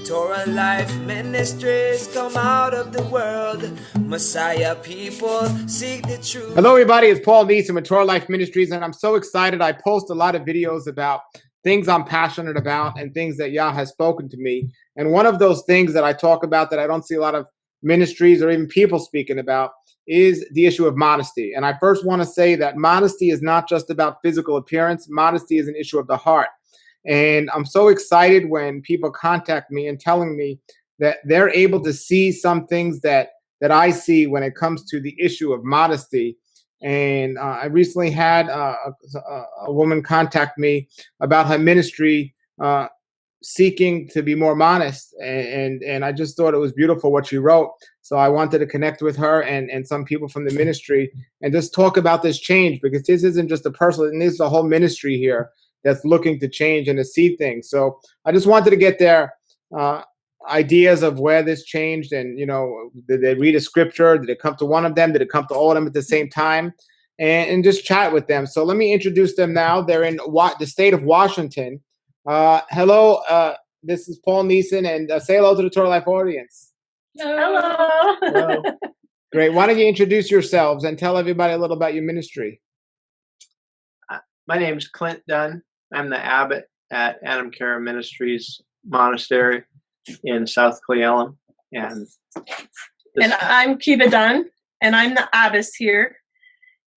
Torah Life Ministries, come out of the world. Messiah people seek the truth. Hello, everybody. It's Paul Neeson with Torah Life Ministries, and I'm so excited. I post a lot of videos about things I'm passionate about and things that Yah has spoken to me. And one of those things that I talk about that I don't see a lot of ministries or even people speaking about is the issue of modesty. And I first want to say that modesty is not just about physical appearance. Modesty is an issue of the heart. And I'm so excited when people contact me and telling me that they're able to see some things that I see when it comes to the issue of modesty. And I recently had a woman contact me about her ministry seeking to be more modest. And I just thought it was beautiful what she wrote. So I wanted to connect with her and some people from the ministry and just talk about this change, because this isn't just a personal, and this is a whole ministry here that's looking to change and to see things. So I just wanted to get their ideas of where this changed. And, you know, did they read a scripture? Did it come to one of them? Did it come to all of them at the same time? And just chat with them. So let me introduce them now. They're in the state of Washington. Hello, this is Paul Neeson, and say hello to the Torah Life audience. Hello. Hello. Great. Why don't you introduce yourselves and tell everybody a little about your ministry? My name is Clint Dunn. I'm the abbot at Adam Kara Ministries Monastery in South Cle Elum. And I'm Kiva Dunn, and I'm the abbess here.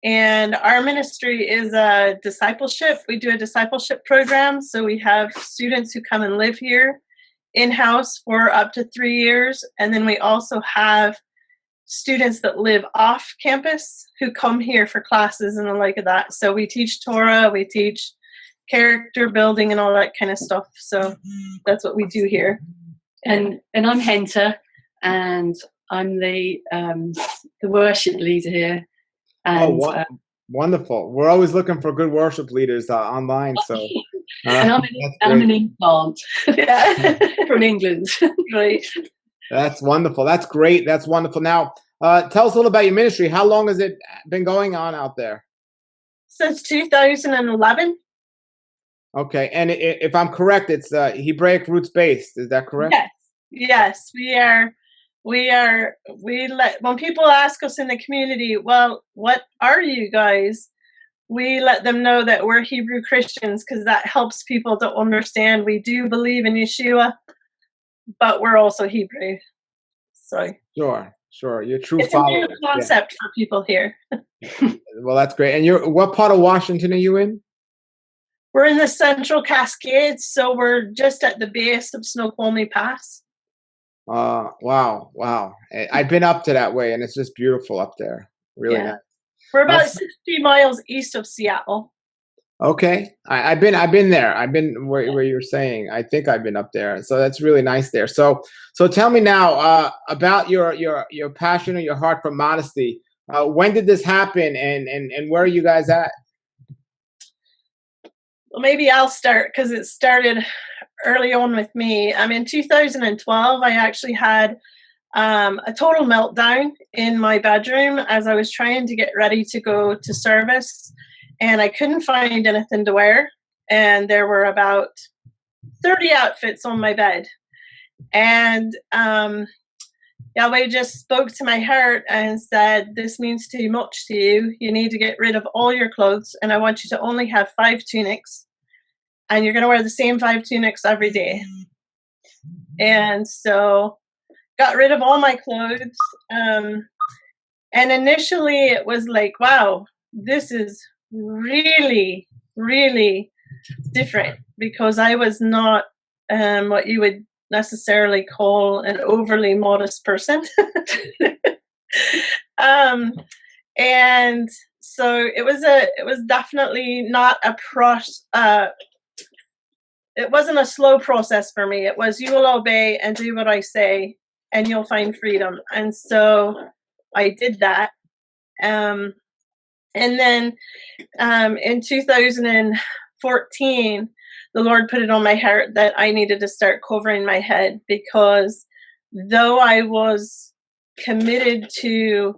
And our ministry is a discipleship. We do a discipleship program. So we have students who come and live here in-house for up to 3 years. And then we also have students that live off campus who come here for classes and the like of that. So we teach Torah, we teach character building and all that kind of stuff. So that's what we do here. And I'm Henta, and I'm the worship leader here. And, wonderful. We're always looking for good worship leaders online. So and I'm an implant from England. Right. That's wonderful. That's great. That's wonderful. Now, tell us a little about your ministry. How long has it been going on out there? Since 2011. Okay. And if I'm correct, it's Hebraic roots based. Is that correct? Yes, we are. When people ask us in the community, well, what are you guys? We let them know that we're Hebrew Christians, because that helps people to understand we do believe in Yeshua, but we're also Hebrew. So sure. You're true it's followers. a new concept for people here. Well, that's great. And what part of Washington are you in? We're in the Central Cascades, so we're just at the base of Snoqualmie Pass. Wow. I've been up to that way, and it's just beautiful up there. Really nice. We're about 60 miles east of Seattle. Okay. I've been there. I've been where you're saying. I think I've been up there. So that's really nice there. So tell me now about your passion or your heart for modesty. When did this happen, and where are you guys at? Well, maybe I'll start, because it started early on with me. In 2012, I actually had a total meltdown in my bedroom as I was trying to get ready to go to service, and I couldn't find anything to wear. And there were about 30 outfits on my bed. And Yahweh just spoke to my heart and said, this means too much to you. You need to get rid of all your clothes, and I want you to only have 5 tunics. And you're going to wear the same 5 tunics every day. And so got rid of all my clothes. And initially it was like, wow, this is really, really different, because I was not what you would necessarily call an overly modest person. And so it was definitely not it wasn't a slow process for me. It was, you will obey and do what I say, and you'll find freedom. And so I did that. And then in 2014, the Lord put it on my heart that I needed to start covering my head, because though I was committed to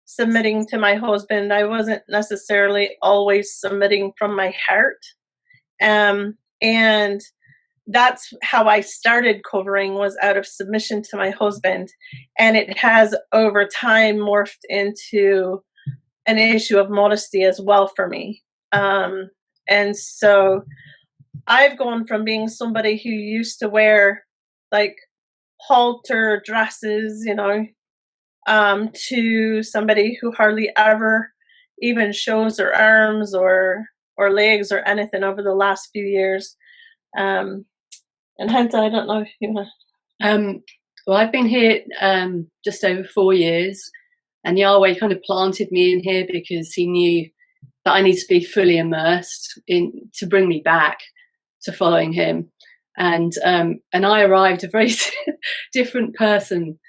submitting to my husband, I wasn't necessarily always submitting from my heart. And that's how I started covering, was out of submission to my husband. And it has over time morphed into an issue of modesty as well for me. And so I've gone from being somebody who used to wear like halter dresses, you know, to somebody who hardly ever even shows her arms or legs or anything over the last few years. And Henta, I don't know if you want to. Well, I've been here just over 4 years, and Yahweh kind of planted me in here because he knew that I need to be fully immersed in to bring me back to following him. And I arrived a very different person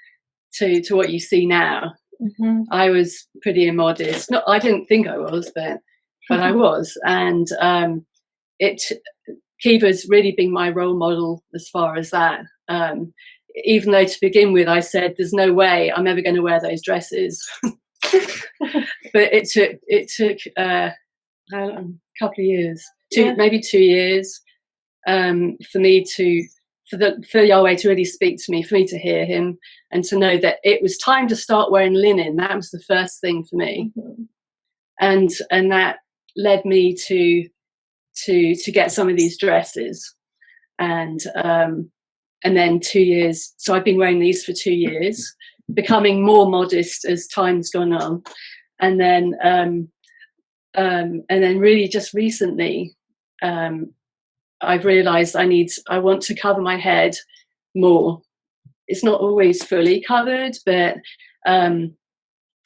to what you see now. Mm-hmm. I was pretty immodest. No, I didn't think I was, but I was. And Kiva's really been my role model as far as that. Even though to begin with, I said, there's no way I'm ever going to wear those dresses. But it took a couple of years, maybe 2 years, for Yahweh to really speak to me, for me to hear him, and to know that it was time to start wearing linen. That was the first thing for me. Mm-hmm. And that led me to get some of these dresses. And then 2 years, so I've been wearing these for 2 years, becoming more modest as time's gone on. And then really just recently, I've realized I want to cover my head more. It's not always fully covered, but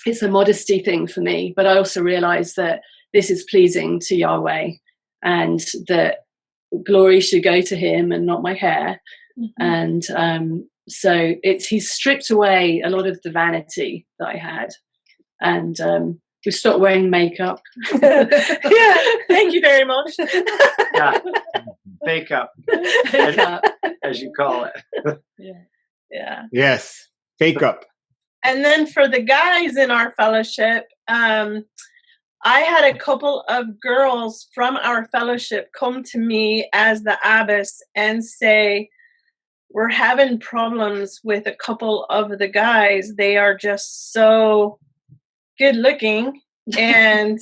it's a modesty thing for me. But I also realize that this is pleasing to Yahweh, and that glory should go to him and not my hair. Mm-hmm. And so he's stripped away a lot of the vanity that I had, and we stopped wearing makeup. Yeah, thank you very much. Yeah, fake up, as you call it. Yeah. Yes, fake up. And then for the guys in our fellowship, I had a couple of girls from our fellowship come to me as the abbess and say, we're having problems with a couple of the guys. They are just so good looking and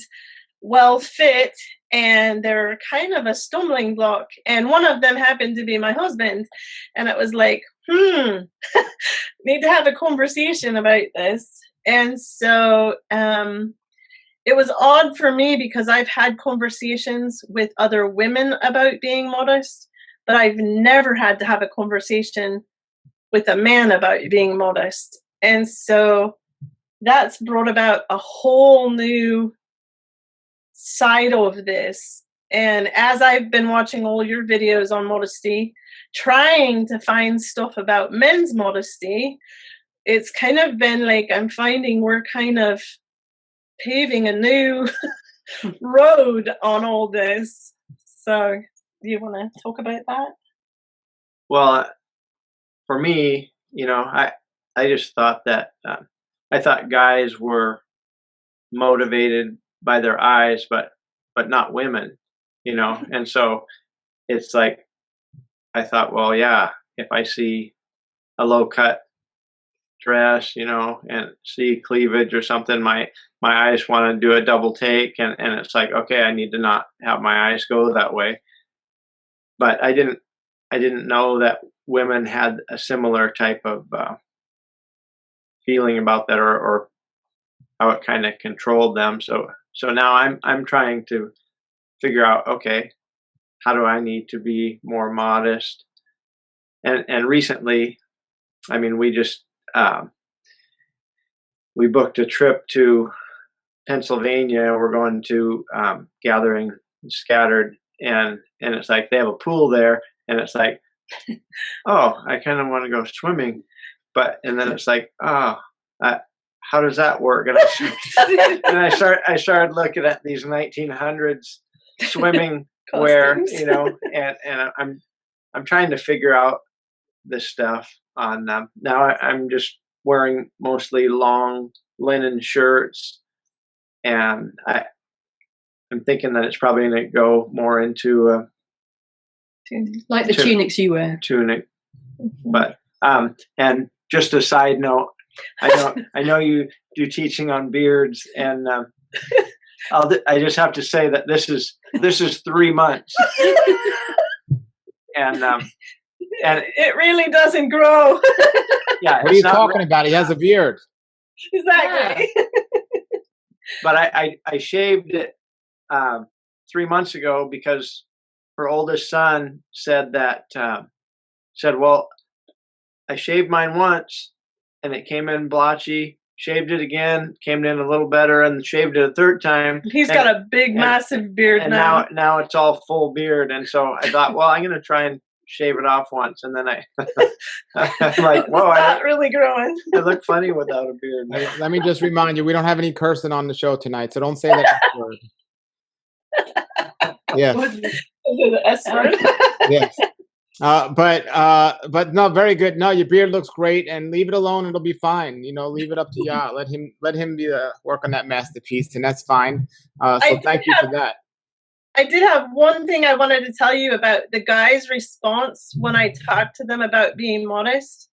well fit, and they're kind of a stumbling block. And one of them happened to be my husband. And it was like, need to have a conversation about this. And so it was odd for me because I've had conversations with other women about being modest, but I've never had to have a conversation with a man about being modest. And so that's brought about a whole new side of this. And as I've been watching all your videos on modesty, trying to find stuff about men's modesty, it's kind of been like I'm finding we're kind of paving a new road on all this. So do you want to talk about that? Well, for me, I just thought that I thought guys were motivated by their eyes, but not women, and so it's like I thought, well, yeah, if I see a low cut dress, and see cleavage or something, my eyes want to do a double take, and it's like, okay, I need to not have my eyes go that way. But I didn't know that women had a similar type of feeling about that, or how it kind of controlled them. So now I'm trying to figure out, okay, how do I need to be more modest? And recently, I mean, we just we booked a trip to Pennsylvania. We're going to Gathering Scattered, and it's like they have a pool there, and it's like, oh, I kind of want to go swimming, and then it's like, oh, how does that work? And I started looking at these 1900s swimming wear, and I'm trying to figure out this stuff on them. Now I'm just wearing mostly long linen shirts, and I'm thinking that it's probably going to go more into Like the tunics you wear. Tunic. But and just a side note, I know you do teaching on beards, and I just have to say that this is 3 months, and it really doesn't grow. Yeah. What are you talking about? He has a beard. Exactly. Yeah. But I shaved it 3 months ago because her oldest son said that well, I shaved mine once and it came in blotchy. Shaved it again, came in a little better, and shaved it a third time. He's got a big, massive beard and now. now it's all full beard. And so I thought, well, I'm going to try and shave it off once, and then I'm like, whoa, it's not really growing. I look funny without a beard. Let me just remind you, we don't have any cursing on the show tonight, so don't say that word. Yes. The S word. Yes. But no, very good. No, your beard looks great, and leave it alone. It'll be fine. You know, leave it up to Yah. Let him be work on that masterpiece, and that's fine. So thank you for that. I did have one thing I wanted to tell you about the guys' response when I talked to them about being modest.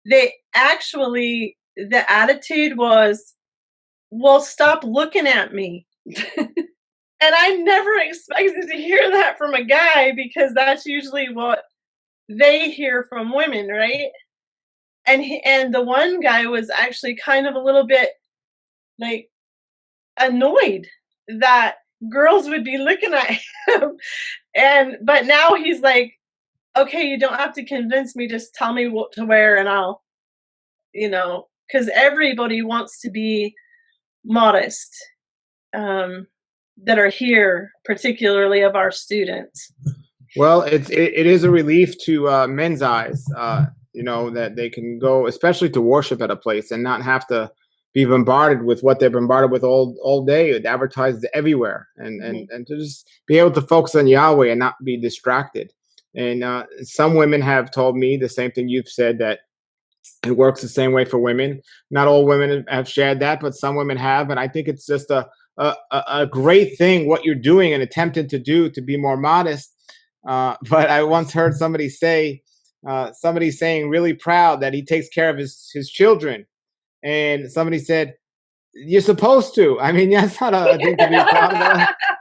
The attitude was, well, stop looking at me. And I never expected to hear that from a guy, because that's usually what they hear from women, right? And the one guy was actually kind of a little bit like annoyed that girls would be looking at him. But now he's like, okay, you don't have to convince me, just tell me what to wear and I'll, because everybody wants to be modest. That are here, particularly of our students. Well, it is a relief to men's eyes, that they can go, especially to worship at a place, and not have to be bombarded with what they're bombarded with all day. It advertises everywhere, and to just be able to focus on Yahweh and not be distracted. And some women have told me the same thing you've said, that it works the same way for women. Not all women have shared that, but some women have, and I think it's just a great thing what you're doing and attempting to do to be more modest. But I once heard somebody saying really proud that he takes care of his children, and somebody said, you're supposed to. I mean, that's not a thing to be proud of.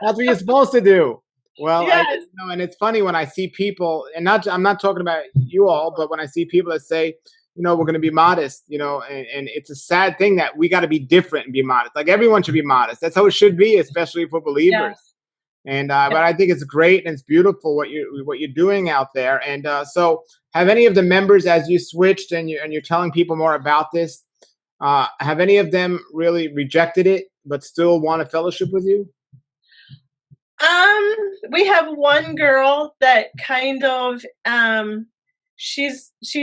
That's what you're supposed to do. Well, yes. And it's funny when I see people, and I'm not talking about you all, but when I see people that say, we're going to be modest, and it's a sad thing that we got to be different and be modest. Like, everyone should be modest. That's how it should be, especially for believers. Yes. And but I think it's great and it's beautiful what you're doing out there. And so, have any of the members, as you switched and you're telling people more about this, have any of them really rejected it but still want to fellowship with you? We have one girl that kind of she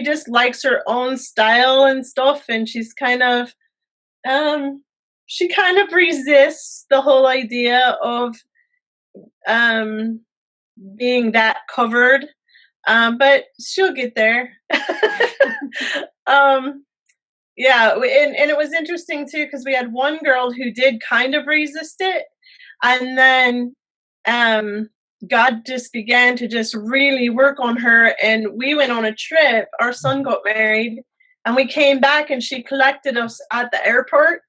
just likes her own style and stuff, and she's kind of she kind of resists the whole idea of being that covered, but she'll get there. Yeah, and it was interesting too, because we had one girl who did kind of resist it, and then God just began to just really work on her, and we went on a trip. Our son got married, and we came back, and she collected us at the airport,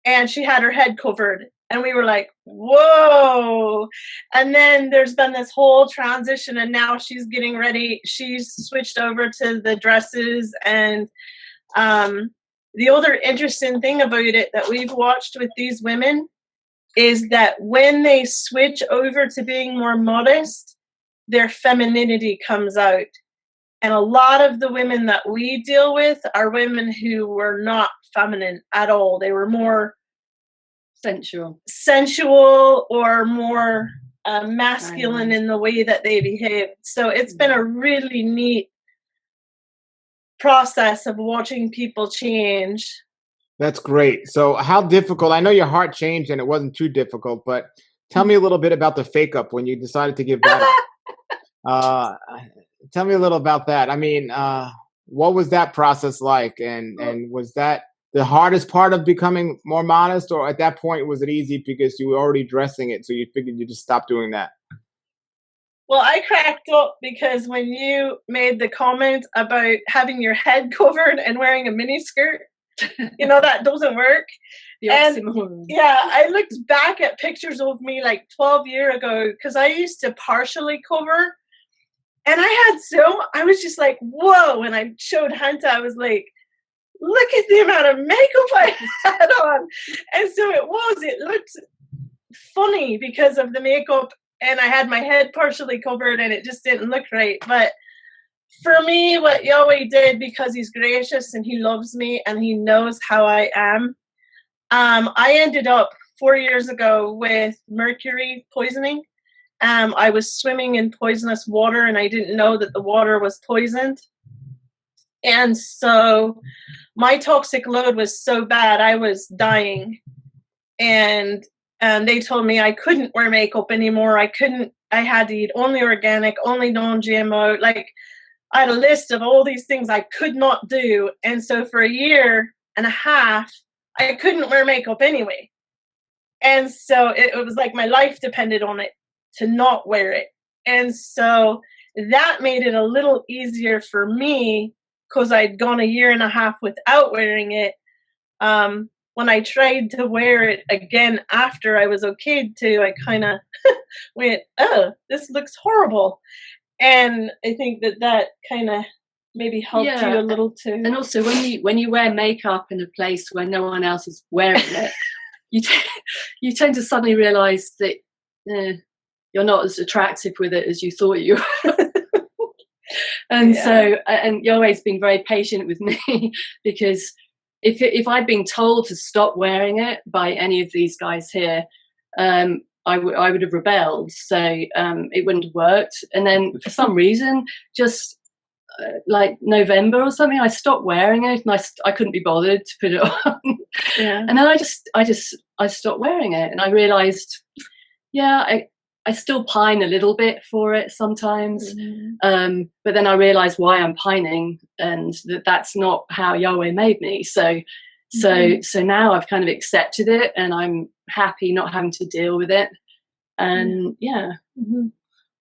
and she had her head covered, and we were like, whoa. And then there's been this whole transition, and now she's getting ready. She's switched over to the dresses, and the other interesting thing about it that we've watched with these women is that when they switch over to being more modest, their femininity comes out. And a lot of the women that we deal with are women who were not feminine at all. They were more sensual or more masculine in the way that they behaved. So it's been a really neat process of watching people change. That's great. So how difficult, I know your heart changed and it wasn't too difficult, but tell me a little bit about the fake up when you decided to give that up. Tell me a little about that. I mean, what was that process like? And was that the hardest part of becoming more modest, or at that point was it easy because you were already dressing it, so you figured you just stop doing that? Well, I cracked up because when you made the comment about having your head covered and wearing a mini skirt, that doesn't work. The And oxymoron. yeah, I looked back at pictures of me like 12 years ago because I used to partially cover. And I was just like, whoa. When I showed Hunter, I was like, look at the amount of makeup I had on. And so it looked funny because of the makeup, and I had my head partially covered and it just didn't look right. But for me, what Yahweh did, because he's gracious and he loves me and he knows how I am, I ended up 4 years ago with mercury poisoning. I was swimming in poisonous water and I didn't know that the water was poisoned. And so my toxic load was so bad, I was dying. And they told me I couldn't wear makeup anymore. I had to eat only organic, only non-GMO. Like, I had a list of all these things I could not do. And so for a year and a half, I couldn't wear makeup anyway. And so it was like my life depended on it to not wear it. And so that made it a little easier for me because I'd gone a year and a half without wearing it. When I tried to wear it again after I was okayed to, I kind of went, oh, this looks horrible. And I think that kind of maybe helped you a little too. And also when you wear makeup in a place where no one else is wearing it, you tend to suddenly realize that you're not as attractive with it as you thought you were. And so Yahweh's been very patient with me because if I'd been told to stop wearing it by any of these guys here, I would have rebelled. So it wouldn't have worked. And then for some reason, just like November or something, I stopped wearing it, and I couldn't be bothered to put it on. Yeah. And then I stopped wearing it, and I realized, I still pine a little bit for it sometimes. Mm-hmm. But then I realized why I'm pining, and that's not how Yahweh made me. So now I've kind of accepted it, and I'm happy not having to deal with it. And Mm-hmm.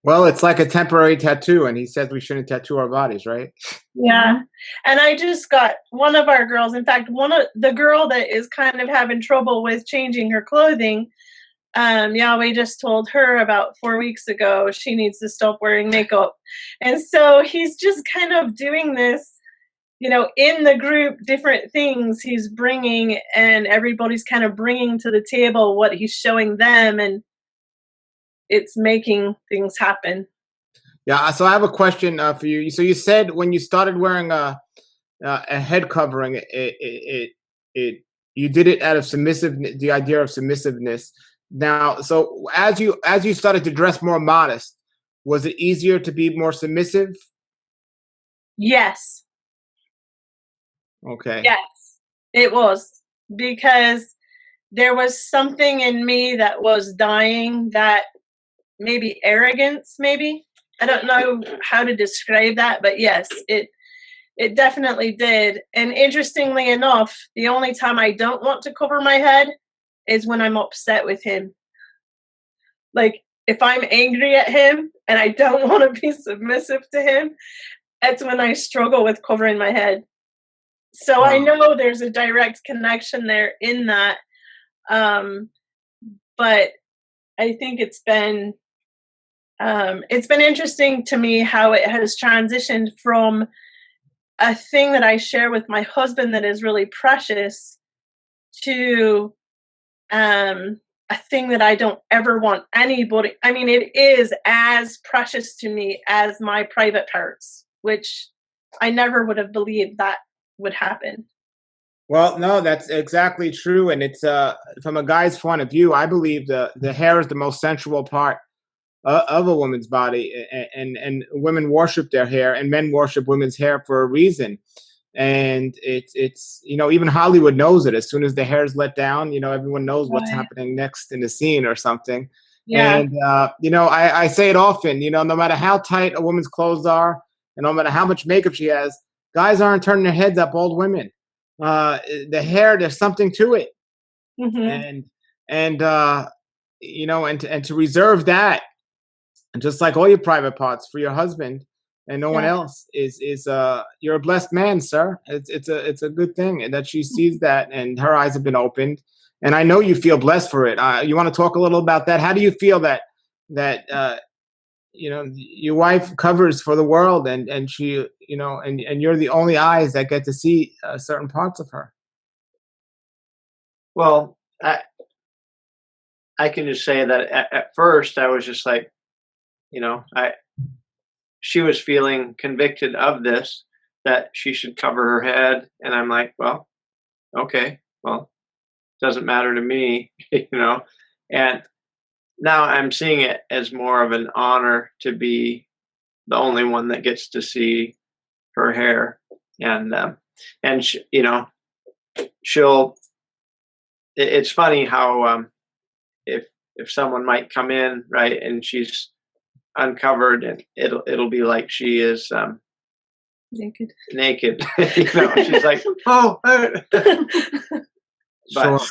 Well, it's like a temporary tattoo, and he says we shouldn't tattoo our bodies, right? Yeah. And I just got one of our girls, in fact, the girl that is kind of having trouble with changing her clothing, Yahweh just told her about 4 weeks ago she needs to stop wearing makeup. And so he's just kind of doing this, in the group, different things he's bringing, and everybody's kind of bringing to the table what he's showing them, and it's making things happen. Yeah. So I have a question for you. So you said when you started wearing a head covering, you did it out of the idea of submissiveness. Now, so as you started to dress more modest, was it easier to be more submissive? Yes. Okay. Yes, it was, because there was something in me that was dying, that maybe arrogance, maybe. I don't know how to describe that, but yes, it definitely did. And interestingly enough, the only time I don't want to cover my head is when I'm upset with him. Like, if I'm angry at him and I don't want to be submissive to him, that's when I struggle with covering my head. So I know there's a direct connection there in that. But I think it's been interesting to me how it has transitioned from a thing that I share with my husband that is really precious to a thing that I don't ever want anybody. I mean, it is as precious to me as my private parts, which I never would have believed that would happen. Well, no, that's exactly true. And it's from a guy's point of view, I believe the hair is the most sensual part of a woman's body, and women worship their hair, and men worship women's hair for a reason. And it's even Hollywood knows it. As soon as the hair is let down, everyone knows what's happening next in the scene or something. Yeah. And I say it often, no matter how tight a woman's clothes are, and no matter how much makeup she has, guys aren't turning their heads up, old women. The hair, there's something to it. Mm-hmm. And to reserve that And just like all your private parts for your husband and no one Yeah. else is you're a blessed man, sir. It's a good thing that she sees that and her eyes have been opened. And I know you feel blessed for it. You want to talk a little about that? How do you feel that your wife covers for the world and she, and you're the only eyes that get to see certain parts of her? Well, I can just say that at first I was just like, she was feeling convicted of this, that she should cover her head. And I'm like, well, okay, well, doesn't matter to me, and now I'm seeing it as more of an honor to be the only one that gets to see her hair. And she'll, it's funny how, if someone might come in, right, and she's uncovered, and it'll be like she is Naked. She's like, oh, Sure. But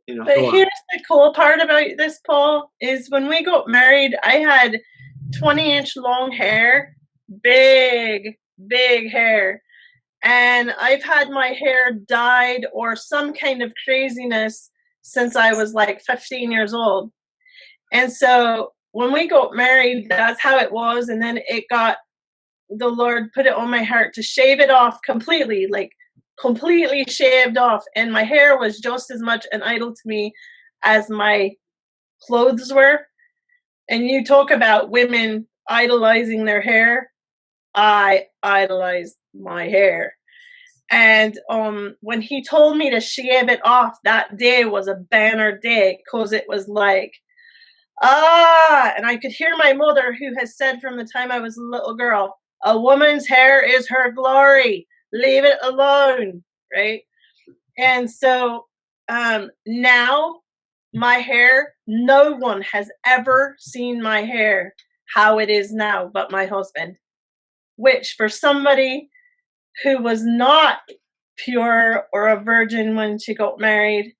Sure. here's the cool part about this, Paul, is when we got married, I had 20-inch long hair, big hair. And I've had my hair dyed or some kind of craziness since I was like 15 years old. And so when we got married, that's how it was. And then the Lord put it on my heart to shave it off completely, like completely shaved off. And my hair was just as much an idol to me as my clothes were. And you talk about women idolizing their hair. I idolized my hair. And when he told me to shave it off, that day was a banner day, because it was like, and I could hear my mother, who has said from the time I was a little girl, a woman's hair is her glory. Leave it alone, right? And so now my hair, no one has ever seen my hair how it is now but my husband, which for somebody who was not pure or a virgin when she got married,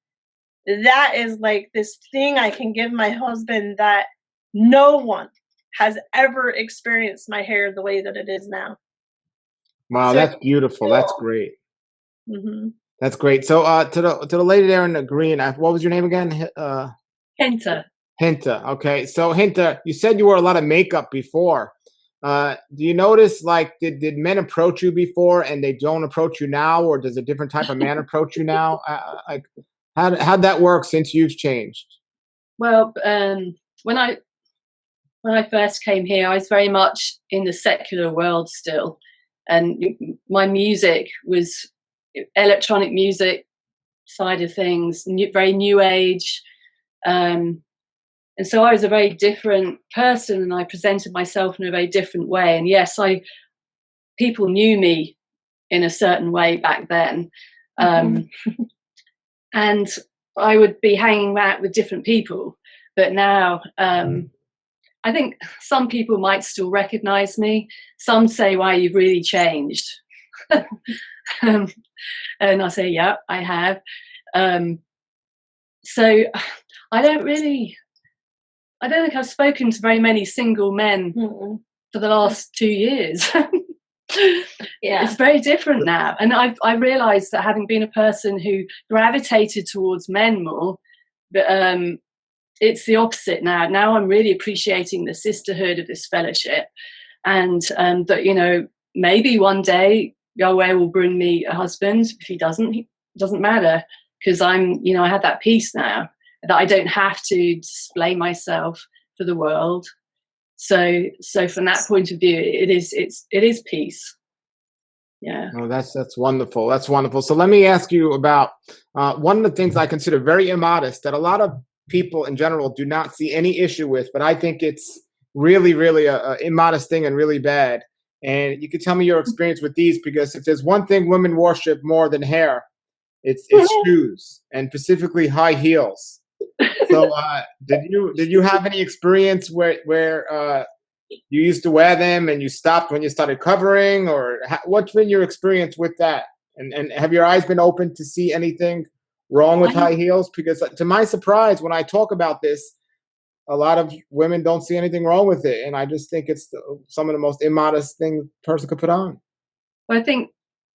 that is like this thing I can give my husband, that no one has ever experienced my hair the way that it is now. Wow, So- that's beautiful. That's great. Mm-hmm. That's great. So to the lady there in the green, what was your name again? Hinta. Hinta. Okay. So Hinta, you said you wore a lot of makeup before. Do you notice, like, did men approach you before and they don't approach you now, or does a different type of man approach you now? Like, how'd that work since you've changed? Well, when I first came here, I was very much in the secular world still, and my music was electronic music side of things, very new age, and so I was a very different person, and I presented myself in a very different way. And yes, people knew me in a certain way back then, and I would be hanging out with different people. But now, I think some people might still recognize me. Some say, "Wow, you've really changed," and I say, "Yeah, I have." So I don't think I've spoken to very many single men for the last 2 years. Yeah. It's very different now. And I realized that, having been a person who gravitated towards men more, but it's the opposite now. Now I'm really appreciating the sisterhood of this fellowship, and that, maybe one day Yahweh will bring me a husband. If he doesn't, it doesn't matter, because I have that peace now, that I don't have to display myself for the world. So from that point of view, it is peace. Yeah. Oh, that's wonderful. That's wonderful. So let me ask you about one of the things I consider very immodest, that a lot of people in general do not see any issue with, but I think it's really, really a immodest thing and really bad. And you could tell me your experience with these, because if there's one thing women worship more than hair, it's shoes, and specifically high heels. So did you have any experience where you used to wear them and you stopped when you started covering, or what's been your experience with that? And have your eyes been open to see anything wrong with high heels? Because to my surprise, when I talk about this, a lot of women don't see anything wrong with it, and I just think it's some of the most immodest things a person could put on. Well, I think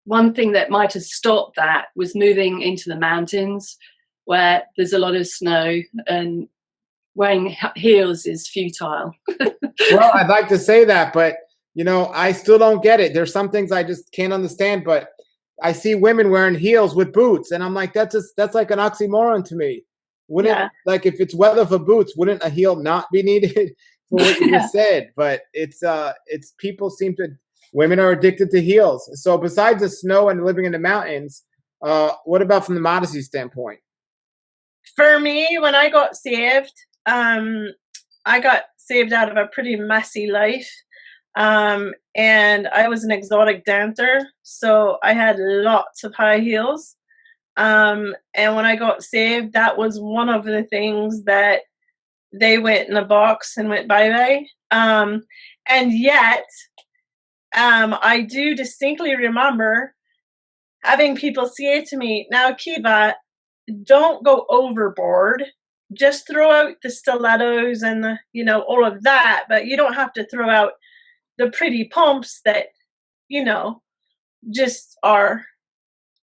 one thing that might have stopped that was moving into the mountains where there's a lot of snow, and wearing heels is futile. Well, I'd like to say that, but you know, I still don't get it. There's some things I just can't understand, but I see women wearing heels with boots, and I'm like, that's like an oxymoron to me. Wouldn't Yeah. like if it's weather for boots, wouldn't a heel not be needed for what you Yeah. just said? But it's people seem to women are addicted to heels. So besides the snow and living in the mountains, what about from the modesty standpoint? For me, when I got saved, I got saved out of a pretty messy life. And I was an exotic dancer, so I had lots of high heels. And when I got saved, that was one of the things that they went in a box and went bye-bye. And yet, I do distinctly remember having people say to me, now, Kiva, don't go overboard. Just throw out the stilettos and the, you know, all of that, but you don't have to throw out the pretty pumps that, you know, just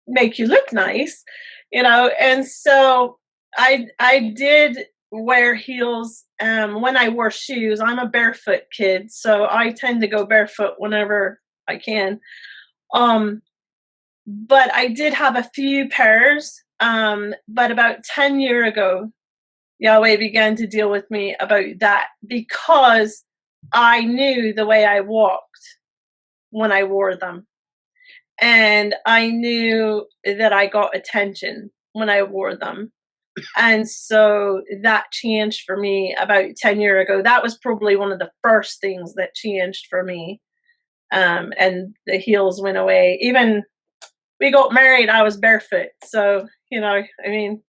make you look nice, you know. And so I did wear heels when I wore shoes. I'm a barefoot kid, so I tend to go barefoot whenever I can. But I did have a few pairs. But about 10 years ago, Yahweh began to deal with me about that, because I knew the way I walked when I wore them. And I knew that I got attention when I wore them. And so that changed for me about 10 years ago. That was probably one of the first things that changed for me. And the heels went away. Even we got married, I was barefoot. So, you know, I mean,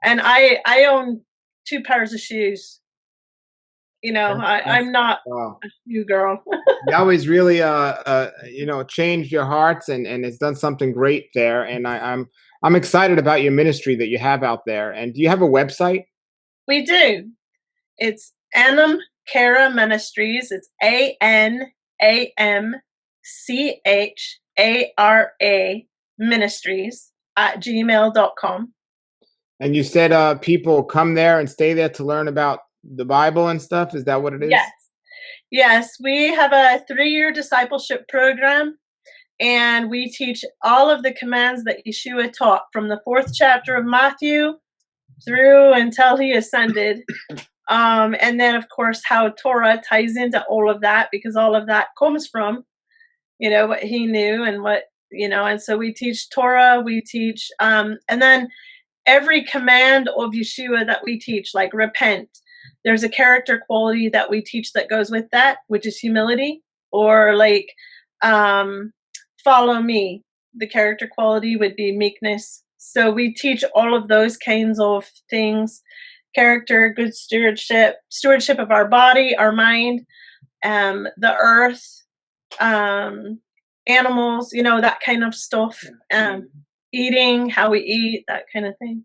and I own 2 pairs of shoes. You know, I'm not Wow. a shoe girl. Yahweh's really you know, changed your hearts and has done something great there. And I'm excited about your ministry that you have out there. And do you have a website? We do. It's Anam Cara Ministries. It's ANAMCHARA Ministries @gmail.com. And you said people come there and stay there to learn about the Bible and stuff. Is that what it is? Yes. Yes, we have a 3-year discipleship program, and we teach all of the commands that Yeshua taught from the 4th chapter of Matthew through until he ascended. And then, of course, how Torah ties into all of that, because all of that comes from, you know, what he knew and what, you know, and so we teach Torah, we teach, and then every command of Yeshua that we teach, like repent, there's a character quality that we teach that goes with that, which is humility, or like follow me. The character quality would be meekness. So we teach all of those kinds of things: character, good stewardship of our body, our mind, the earth, animals, you know, that kind of stuff. Eating, how we eat, that kind of thing.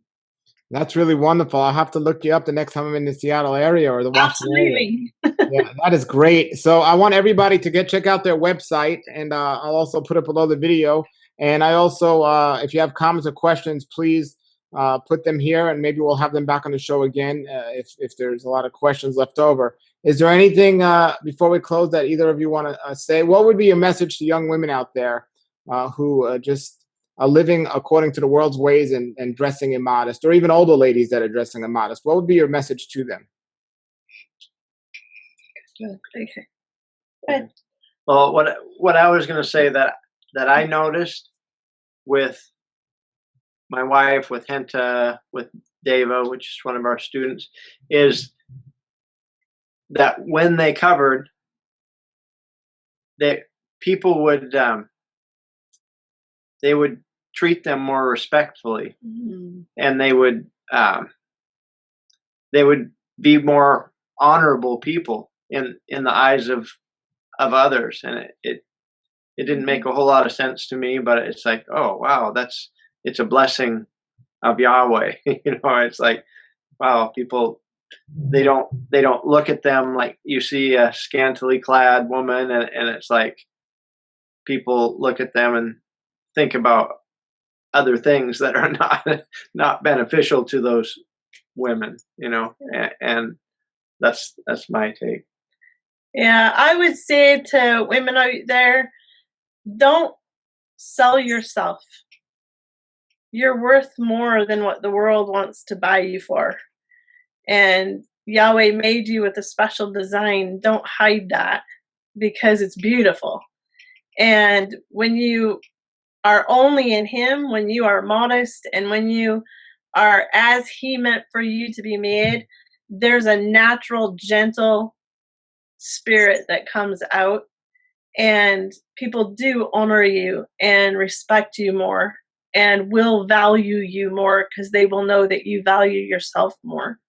That's really wonderful. I'll have to look you up the next time I'm in the Seattle area or the Washington area. Absolutely. Yeah, that is great. So I want everybody to check out their website, and I'll also put it below the video. And I also, if you have comments or questions, please put them here, and maybe we'll have them back on the show again if there's a lot of questions left over. Is there anything before we close that either of you want to say? What would be your message to young women out there who just are living according to the world's ways and dressing immodest, or even older ladies that are dressing immodest? What would be your message to them? Okay. Good. Well, what I was going to say that I noticed with my wife, with Henta, with Deva, which is one of our students, is that when they covered, people would they would treat them more respectfully, and they would be more honorable people in the eyes of others. And it didn't make a whole lot of sense to me, but it's like, oh wow, it's a blessing of Yahweh. You know, it's like, wow, people they don't look at them like you see a scantily clad woman, and it's like people look at them and think about other things that are not beneficial to those women, and that's my take. Yeah, I would say to women out there, don't sell yourself. You're worth more than what the world wants to buy you for. And Yahweh made you with a special design. Don't hide that, because it's beautiful. And when you are only in Him, when you are modest, and when you are as He meant for you to be made, there's a natural, gentle spirit that comes out, and people do honor you and respect you more and will value you more, because they will know that you value yourself more.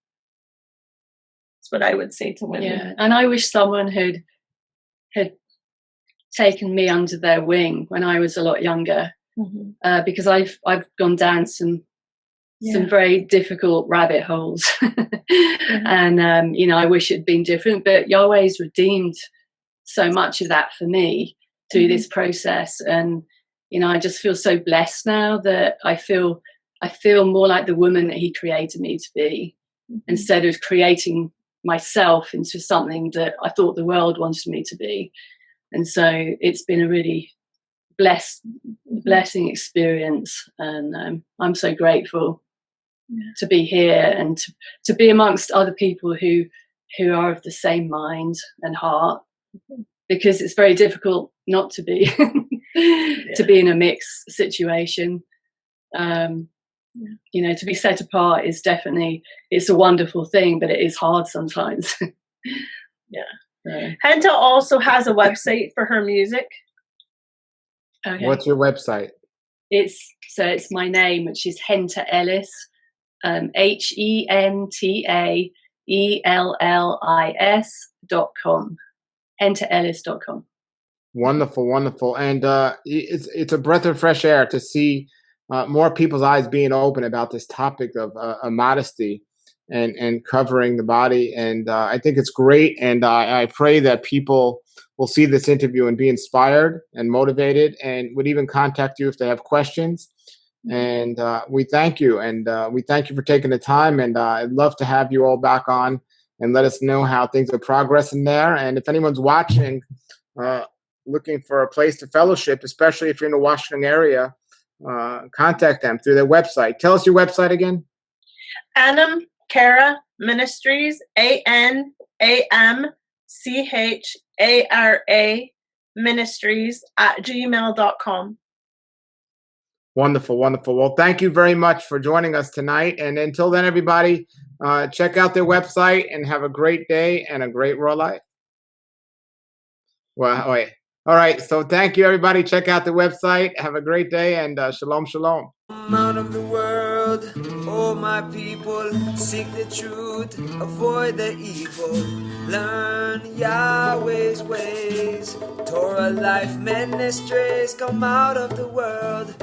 That's what I would say to women. Yeah, and I wish someone had taken me under their wing when I was a lot younger, because I've gone down some very difficult rabbit holes, and I wish it'd been different. But Yahweh's redeemed so much of that for me through this process, and I just feel so blessed now that I feel more like the woman that He created me to be, instead of creating myself into something that I thought the world wanted me to be. And so it's been a really blessing experience, and I'm so grateful to be here and to be amongst other people who are of the same mind and heart, because it's very difficult not to be to be in a mixed situation. To be set apart is definitely, it's a wonderful thing, but it is hard sometimes. Henta also has a website for her music. Okay. What's your website? It's my name, which is Henta Ellis, HentaEllis.com, HentaEllis.com. Wonderful, wonderful, and it's a breath of fresh air to see more people's eyes being open about this topic of modesty and covering the body, and I think it's great, and I pray that people will see this interview and be inspired and motivated, and would even contact you if they have questions. And we thank you, and we thank you for taking the time, and I'd love to have you all back on and let us know how things are progressing there. And if anyone's watching, looking for a place to fellowship, especially if you're in the Washington area, contact them through their website. Tell us your website again. Anam Cara Ministries, ANAMCHARA Ministries @gmail.com. Wonderful, wonderful. Well, thank you very much for joining us tonight. And until then, everybody, check out their website and have a great day and a great raw life. Well, wait. All right. So thank you, everybody. Check out the website. Have a great day, and shalom, shalom. Out of the world, oh my people, seek the truth, avoid the evil, learn Yahweh's ways. Torah Life Ministries, come out of the world.